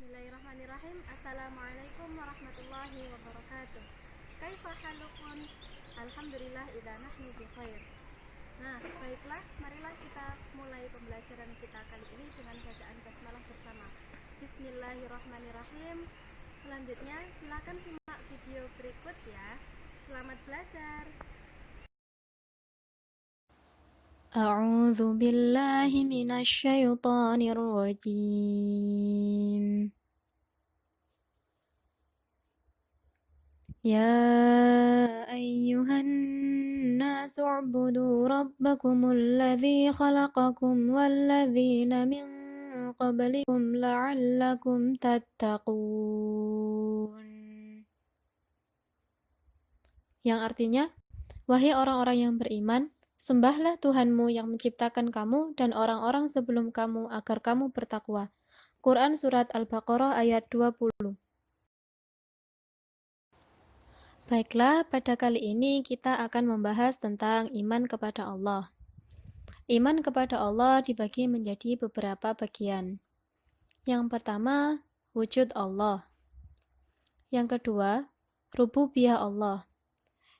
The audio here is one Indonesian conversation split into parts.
Bismillahirrahmanirrahim. Assalamualaikum warahmatullahi wabarakatuh. Kaifa halukum? Alhamdulillah idza nahnu bi khair. Nah, baiklah, marilah kita mulai pembelajaran kita kali ini dengan bacaan basmalah bersama. Bismillahirrahmanirrahim. Selanjutnya, silakan simak video berikut ya. Selamat belajar. أعوذ بالله من الشيطان الرجيم يا أيها الناس اعبدوا ربكم الذي خلقكم والذين من قبلكم لعلكم تتقون. Yang artinya, wahai orang-orang yang beriman, sembahlah Tuhanmu yang menciptakan kamu dan orang-orang sebelum kamu agar kamu bertakwa. Quran Surat Al-Baqarah ayat 20. Baiklah, pada kali ini kita akan membahas tentang iman kepada Allah. Iman kepada Allah dibagi menjadi beberapa bagian. Yang pertama, wujud Allah. Yang kedua, rububiyah Allah.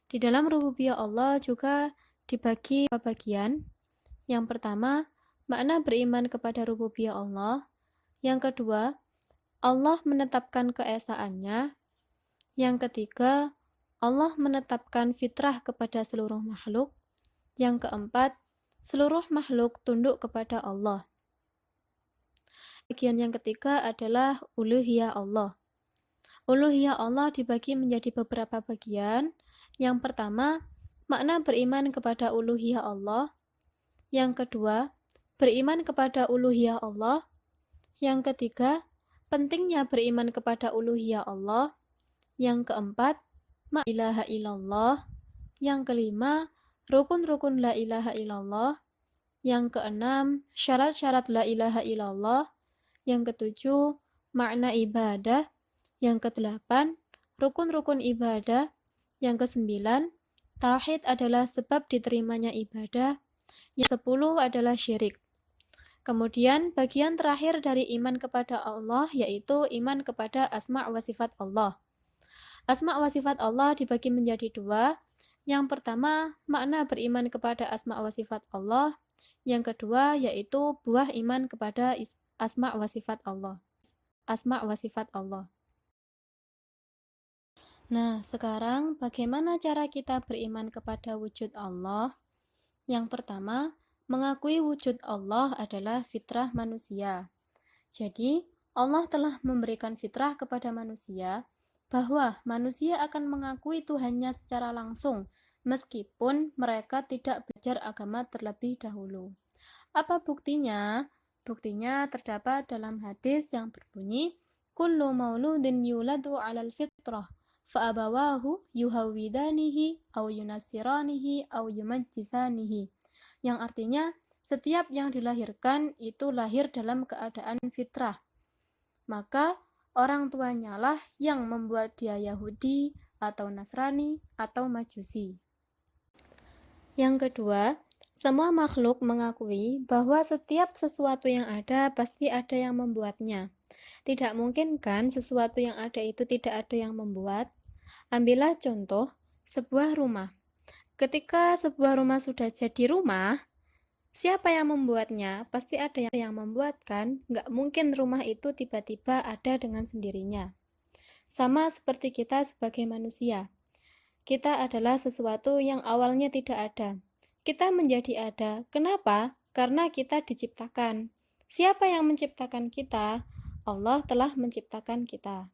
Di dalam rububiyah Allah juga dibagi beberapa bagian. Yang pertama, makna beriman kepada rububiyah Allah. Yang kedua, Allah menetapkan keesaannya. Yang ketiga, Allah menetapkan fitrah kepada seluruh makhluk. Yang keempat, seluruh makhluk tunduk kepada Allah. Bagian yang ketiga adalah uluhiyah Allah. Uluhiyah Allah dibagi menjadi beberapa bagian. Yang pertama, makna beriman kepada uluhiyah Allah. Yang kedua, beriman kepada uluhiyah Allah. Yang ketiga, pentingnya beriman kepada uluhiyah Allah. Yang keempat, la ilaha illallah. Yang kelima, rukun-rukun la ilaha illallah. Yang keenam, syarat-syarat la ilaha illallah. Yang ketujuh, makna ibadah. Yang kedelapan, rukun-rukun ibadah. Yang kesembilan, tauhid adalah sebab diterimanya ibadah. Yang 10 adalah syirik. Kemudian bagian terakhir dari iman kepada Allah yaitu iman kepada asma' wa sifat Allah. Asma' wa sifat Allah dibagi menjadi dua. Yang pertama, makna beriman kepada asma' wa sifat Allah. Yang kedua yaitu buah iman kepada asma' wa sifat Allah. Asma' wa sifat Allah. Nah, sekarang bagaimana cara kita beriman kepada wujud Allah? Yang pertama, mengakui wujud Allah adalah fitrah manusia. Jadi, Allah telah memberikan fitrah kepada manusia bahwa manusia akan mengakui Tuhannya secara langsung meskipun mereka tidak belajar agama terlebih dahulu. Apa buktinya? Buktinya terdapat dalam hadis yang berbunyi, kullu mauludin yuladu 'alal fitrah fa'abawahu yuhawwidanihi aw yunassiranihi aw yumajjisanihi. Yang artinya, setiap yang dilahirkan itu lahir dalam keadaan fitrah. Maka orang tuanya lah yang membuat dia Yahudi atau Nasrani atau Majusi. Yang kedua, semua makhluk mengakui bahwa setiap sesuatu yang ada pasti ada yang membuatnya. Tidak mungkin kan sesuatu yang ada itu tidak ada yang membuat? Ambillah contoh, sebuah rumah. Ketika sebuah rumah sudah jadi rumah, siapa yang membuatnya? Pasti ada yang membuat kan? Nggak mungkin rumah itu tiba-tiba ada dengan sendirinya. Sama seperti kita sebagai manusia. Kita adalah sesuatu yang awalnya tidak ada. Kita menjadi ada. Kenapa? Karena kita diciptakan. Siapa yang menciptakan kita? Allah telah menciptakan kita.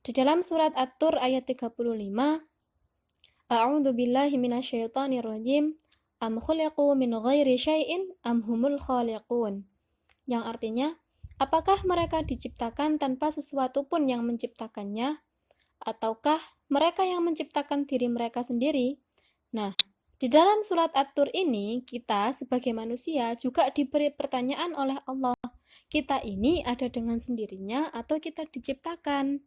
Di dalam surat At-Tur ayat 35, A'udzu billahi minasyaitonir rajim. Am khuliqu min ghairi syai'in am humul khaliqun. Yang artinya, apakah mereka diciptakan tanpa sesuatu pun yang menciptakannya? Ataukah mereka yang menciptakan diri mereka sendiri? Nah, di dalam surat At-Tur ini, kita sebagai manusia juga diberi pertanyaan oleh Allah. Kita ini ada dengan sendirinya atau kita diciptakan?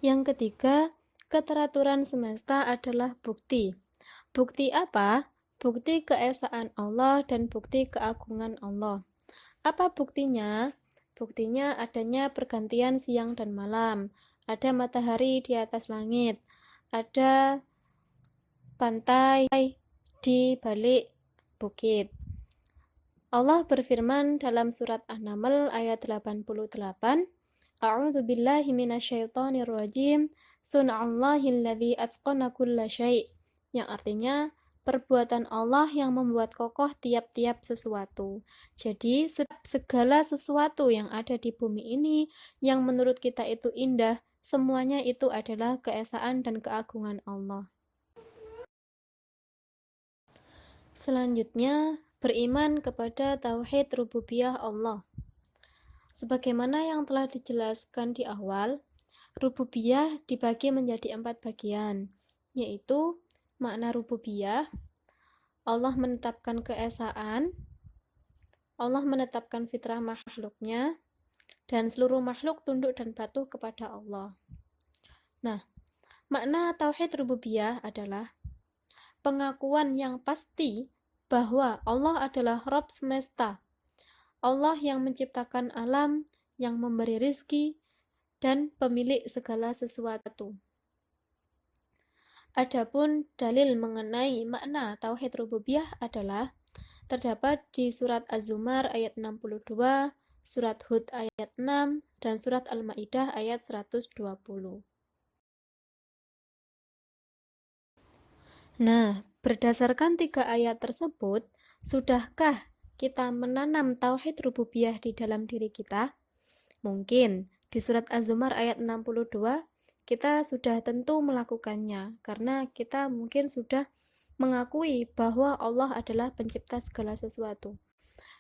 Yang ketiga, keteraturan semesta adalah bukti. Bukti apa? Bukti keesaan Allah dan bukti keagungan Allah. Apa buktinya? Buktinya adanya pergantian siang dan malam, ada matahari di atas langit, ada pantai di balik bukit. Allah berfirman dalam surat An-Naml ayat 88, A'udzu billahi minasyaitonir rajim. Sun'allahilladzi atqana kulla syai'. Yang artinya perbuatan Allah yang membuat kokoh tiap-tiap sesuatu. Jadi segala sesuatu yang ada di bumi ini yang menurut kita itu indah, semuanya itu adalah keesaan dan keagungan Allah. Selanjutnya, beriman kepada tauhid rububiyah Allah. Sebagaimana yang telah dijelaskan di awal, rububiyah dibagi menjadi 4 bagian, yaitu makna rububiyah, Allah menetapkan keesaan, Allah menetapkan fitrah makhluknya, dan seluruh makhluk tunduk dan patuh kepada Allah. Nah, makna tauhid rububiyah adalah pengakuan yang pasti bahwa Allah adalah Rabb semesta, Allah yang menciptakan alam, yang memberi rizki, dan pemilik segala sesuatu. Adapun dalil mengenai makna tauhid rububiyah adalah terdapat di surat Az-Zumar ayat 62, surat Hud ayat 6, dan surat Al-Maidah ayat 120. Nah, berdasarkan 3 ayat tersebut, sudahkah kita menanam tauhid rububiyah di dalam diri kita? Mungkin di surat Az-Zumar ayat 62 kita sudah tentu melakukannya karena kita mungkin sudah mengakui bahwa Allah adalah pencipta segala sesuatu.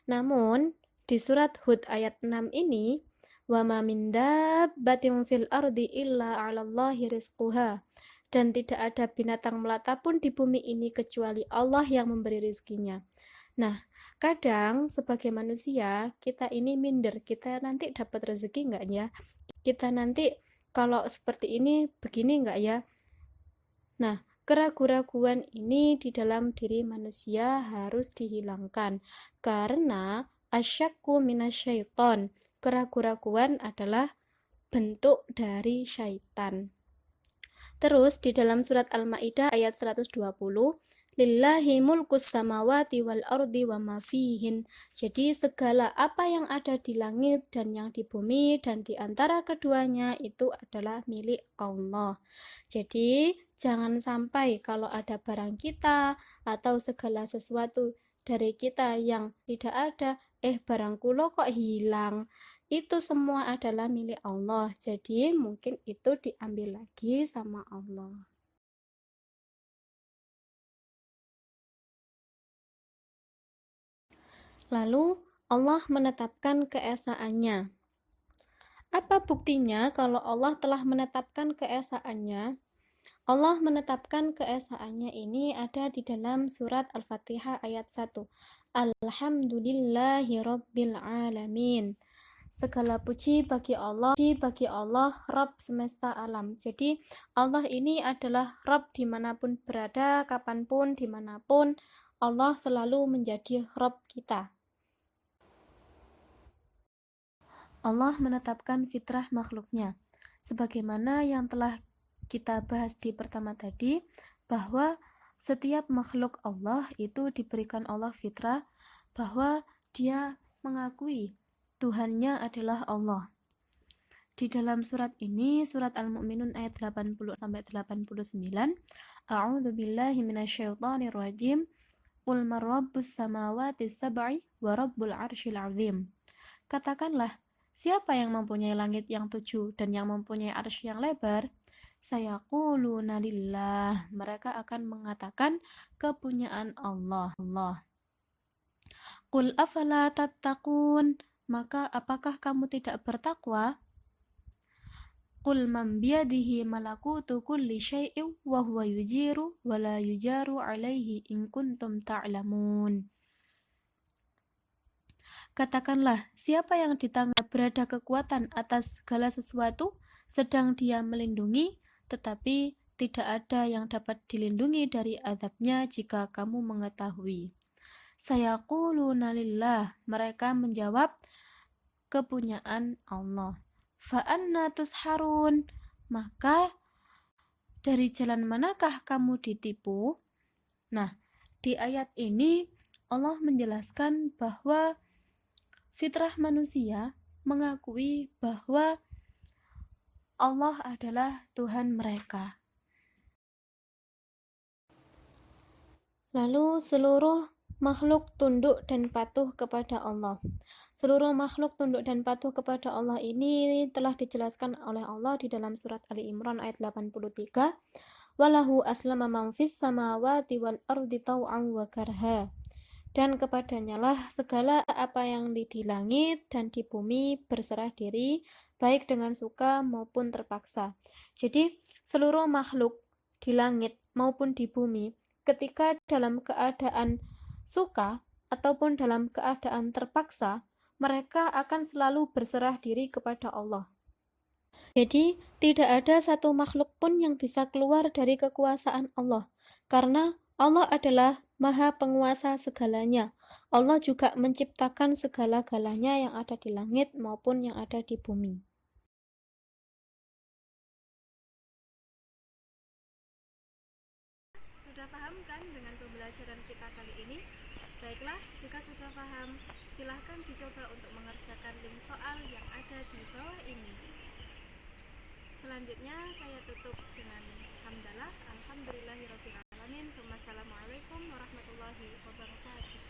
Namun di surat Hud ayat 6 ini, wa ma min dabbatin fil ardi illa 'alallahi rizquha, dan tidak ada binatang melata pun di bumi ini kecuali Allah yang memberi rizkinya. Nah, kadang sebagai manusia kita ini minder, kita nanti dapat rezeki nggak ya? Kita nanti kalau seperti ini begini nggak ya? Nah, keraguan-raguan ini di dalam diri manusia harus dihilangkan karena asyakku minasyaiton. Keraguan-raguan adalah bentuk dari syaitan. Terus di dalam surat Al-Maidah ayat 120, Lillahi mulkus samawati wal ardi wa ma fihin. Jadi segala apa yang ada di langit dan yang di bumi dan di antara keduanya itu adalah milik Allah. Jadi jangan sampai kalau ada barang kita atau segala sesuatu dari kita yang tidak ada, barangku lo kok hilang. Itu semua adalah milik Allah. Jadi mungkin itu diambil lagi sama Allah. Lalu Allah menetapkan keesaannya. Apa buktinya kalau Allah telah menetapkan keesaannya? Allah menetapkan keesaannya ini ada di dalam surat Al-Fatihah ayat 1. Alhamdulillahi Rabbil Alamin. Segala puji bagi Allah, Rabb semesta alam. Jadi Allah ini adalah Rabb dimanapun berada, kapanpun, dimanapun, Allah selalu menjadi Rabb kita. Allah menetapkan fitrah makhluknya. Sebagaimana yang telah kita bahas di pertama tadi, bahwa setiap makhluk Allah itu diberikan Allah fitrah bahwa dia mengakui Tuhannya adalah Allah. Di dalam surat ini, surat Al-Mu'minun ayat 80-89, A'udzu billahi minasyaitonir rajim. Qul man rabbus samawati sab'i wa rabbul 'arsyil 'azim. Katakanlah, siapa yang mempunyai langit yang 7 dan yang mempunyai arsy yang lebar? Sayaquluna lillah. Mereka akan mengatakan kepunyaan Allah. Qul afala tattaqun. Maka apakah kamu tidak bertakwa? Qul man biyadihi malakutu kulli syai'in wa huwa yujiru wa la yujaru alaihi in kuntum ta'lamun. Katakanlah, siapa yang di tangan berada kekuatan atas segala sesuatu, sedang dia melindungi, tetapi tidak ada yang dapat dilindungi dari azabnya jika kamu mengetahui. Sayaquluna lillah. Mereka menjawab, kepunyaan Allah. Fa'anna tusharun, maka dari jalan manakah kamu ditipu? Nah, di ayat ini Allah menjelaskan bahwa fitrah manusia mengakui bahwa Allah adalah Tuhan mereka. Lalu seluruh makhluk tunduk dan patuh kepada Allah. Seluruh makhluk tunduk dan patuh kepada Allah ini telah dijelaskan oleh Allah di dalam surat Ali Imran ayat 83. Walahu aslama man fis samawati wal ardi taw'an wa karha. Dan kepadanya lah segala apa yang di langit dan di bumi berserah diri, baik dengan suka maupun terpaksa. Jadi seluruh makhluk di langit maupun di bumi ketika dalam keadaan suka ataupun dalam keadaan terpaksa, mereka akan selalu berserah diri kepada Allah. Jadi, tidak ada satu makhluk pun yang bisa keluar dari kekuasaan Allah, karena Allah adalah Maha Penguasa segalanya. Allah juga menciptakan segala-galanya yang ada di langit maupun yang ada di bumi. Sudah paham kan dengan pembelajaran kita kali ini? Baiklah, jika sudah paham, silahkan dicoba untuk mengerjakan link soal yang ada di bawah ini. Selanjutnya saya tutup dengan hamdalah, alhamdulillahirabbil alamin. Wassalamualaikum warahmatullahi wabarakatuh.